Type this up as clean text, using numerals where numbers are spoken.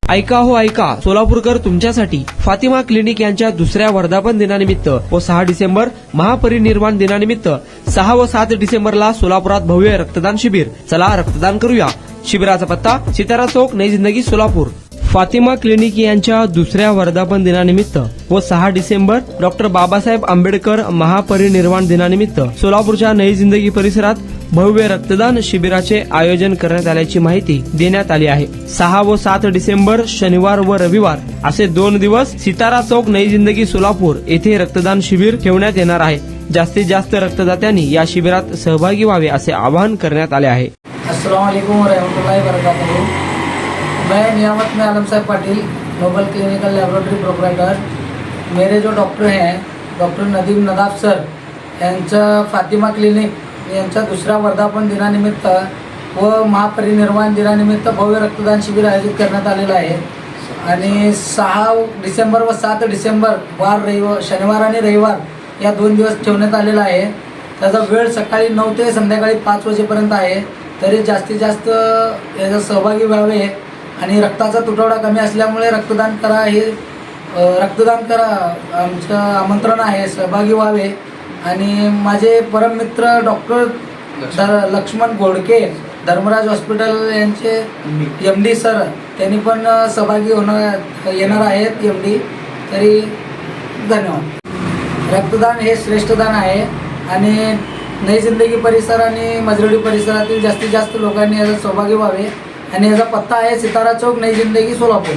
ऐका हो ऐका, सोलापूरकर तुमच्यासाठी फातिमा क्लिनिक यांच्या दुसऱ्या वर्धापन दिनानिमित्त व 6 डिसेंबर महापरिनिर्वाण दिनानिमित्त 6 व 7 डिसेंबरला सोलापुरात भव्य रक्तदान शिबिर. चला रक्तदान करूया. शिबिराचा पत्ता सितारा चौक, नई जिंदगी, सोलापूर. फातिमा क्लिनिक यांच्या दुसऱ्या वर्धापन दिनानिमित्त व 6 डिसेंबर डॉक्टर बाबासाहेब आंबेडकर महापरिनिर्वाण दिनानिमित्त सोलापूरच्या नई जिंदगी परिसरात भव्य रक्तदान शिबिराचे आयोजन करण्यात आल्याची माहिती देण्यात आली आहे. 6 व 7 डिसेंबर शनिवार व रविवार असे 2 दिवस सितारा चौक, नई जिंदगी, सोलापूर येथे रक्तदान शिबिर ठेवण्यात येणार आहे. जास्तीत जास्त रक्तदात्यांनी या शिबिरात सहभागी व्हावे असे आवाहन करण्यात आले आहे. अस्सलाम वालेकुम व रहमतुल्लाहि व बरकातुहू. मैं नियामत में आलम साहब Patil, noble clinical laboratory proprietor. मेरे जो डॉक्टर हैं डॉक्टर नदीम नदाफ सर यांचं फातिमा क्लिनिक यांच्या दुसऱ्या वर्धापन दिनानिमित्त व महापरिनिर्वाण दिनानिमित्त भव्य रक्तदान शिबिर आयोजित करण्यात आलेलं आहे. आणि 6 डिसेंबर व 7 डिसेंबर शनिवार आणि रविवार या 2 दिवस ठेवण्यात आलेला आहे. त्याचा वेळ सकाळी 9 ते संध्याकाळी 5 वाजेपर्यंत आहे. तरी जास्तीत जास्त याचा सहभागी व्हावे आणि रक्ताचा तुटवडा कमी असल्यामुळे रक्तदान करा आमचं आमंत्रण आहे. सहभागी व्हावे. आणि माझे परममित्र डॉक्टर लक्ष्मण घोडके, धर्मराज हॉस्पिटल यांचे MD सर, त्यांनी पण सहभागी येणार आहेत MD. तरी धन्यवाद. रक्तदान हे श्रेष्ठ दान आहे आणि नई जिंदगी परिसर आणि मजरेडी परिसरातील जास्तीत जास्त लोकांनी याचा सहभागी व्हावे. आणि याचा पत्ता आहे सितारा चौक, नई जिंदगी, सोलापूर.